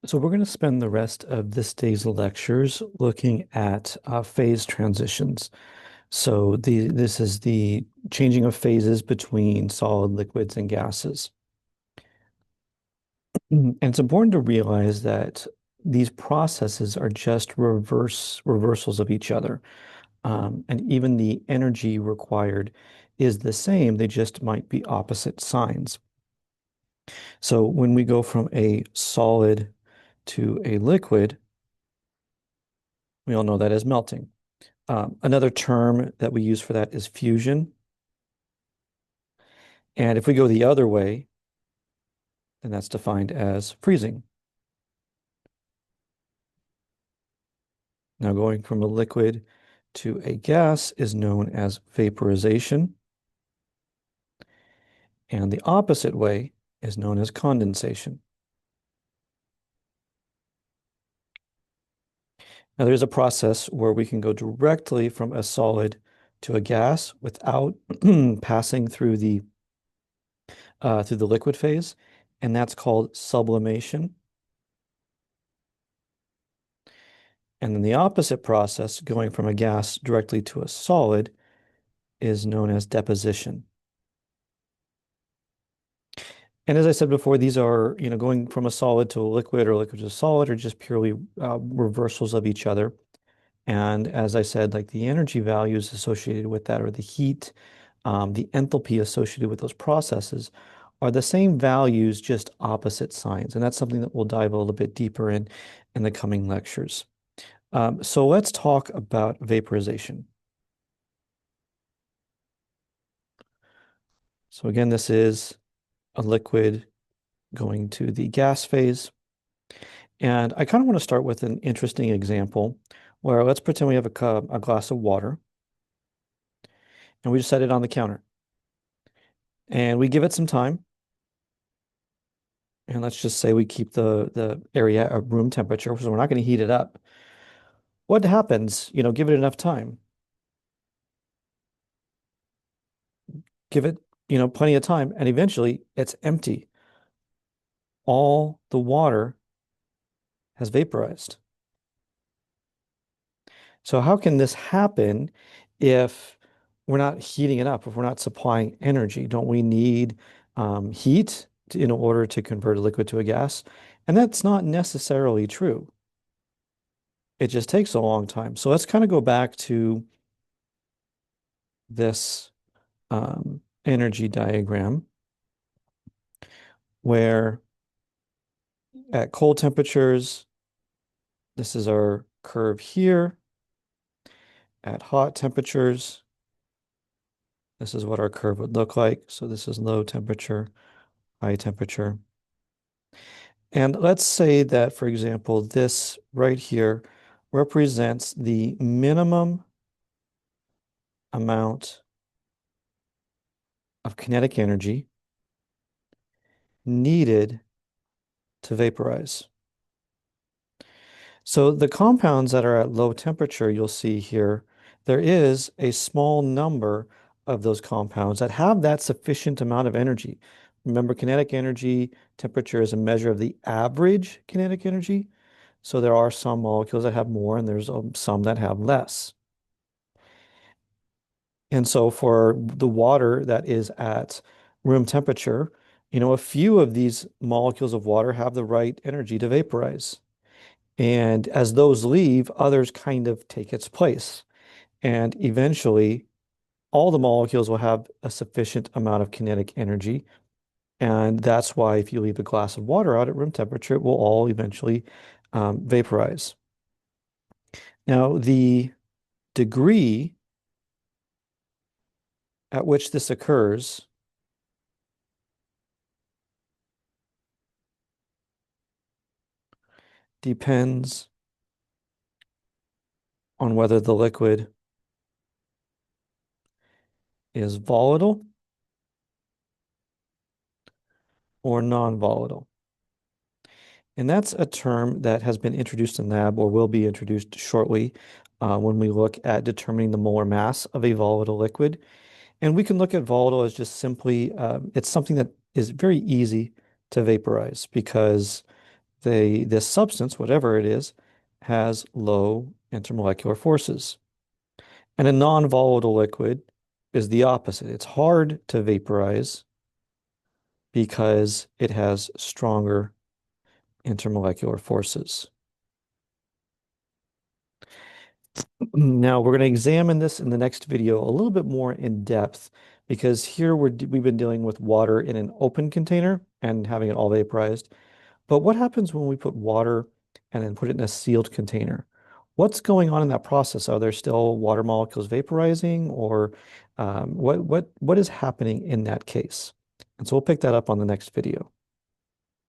So we're going to spend the rest of this day's lectures looking at phase transitions. So this is the changing of phases between solid liquids and gases. And it's important to realize that these processes are just reversals of each other. And even the energy required is the same, they just might be opposite signs. So when we go from a solid to a liquid, we all know that as melting. Another term that we use for that is fusion. And if we go the other way, then that's defined as freezing. Now, going from a liquid to a gas is known as vaporization. And the opposite way is known as condensation. Now, there's a process where we can go directly from a solid to a gas without passing through the liquid phase, and that's called sublimation. And then the opposite process, going from a gas directly to a solid, is known as deposition. And as I said before, these are, going from a solid to a liquid or liquid to a solid are just purely reversals of each other. And as I said, like the energy values associated with that or the heat, the enthalpy associated with those processes are the same values, just opposite signs. And that's something that we'll dive a little bit deeper in the coming lectures. So let's talk about vaporization. So again, this is a liquid going to the gas phase. And I kind of want to start with an interesting example where let's pretend we have a glass of water and we just set it on the counter and we give it some time. And let's just say we keep the area at room temperature, so we're not going to heat it up. What happens? Give it enough time. Give it, plenty of time, and eventually it's empty. All the water has vaporized. So how can this happen if we're not heating it up, if we're not supplying energy? Don't we need heat in order to convert a liquid to a gas? And that's not necessarily true. It just takes a long time. So let's kind of go back to this energy diagram where at cold temperatures, this is our curve here. At hot temperatures, this is what our curve would look like. So this is low temperature, high temperature. And let's say that, for example, this right here represents the minimum amount of kinetic energy needed to vaporize. So the compounds that are at low temperature, you'll see here, there is a small number of those compounds that have that sufficient amount of energy. Remember, kinetic energy, temperature is a measure of the average kinetic energy. So there are some molecules that have more and there's some that have less. And so for the water that is at room temperature, a few of these molecules of water have the right energy to vaporize. And as those leave, others kind of take its place. And eventually, all the molecules will have a sufficient amount of kinetic energy. And that's why if you leave a glass of water out at room temperature, it will all eventually vaporize. Now, the degree at which this occurs depends on whether the liquid is volatile or non-volatile. And that's a term that has been introduced in lab or will be introduced shortly when we look at determining the molar mass of a volatile liquid. And we can look at volatile as just simply, it's something that is very easy to vaporize because this substance, whatever it is, has low intermolecular forces. And a non-volatile liquid is the opposite. It's hard to vaporize because it has stronger intermolecular forces. Now, we're going to examine this in the next video a little bit more in depth because here we've been dealing with water in an open container and having it all vaporized. But what happens when we put water and then put it in a sealed container? What's going on in that process? Are there still water molecules vaporizing, or what is happening in that case? And so we'll pick that up on the next video.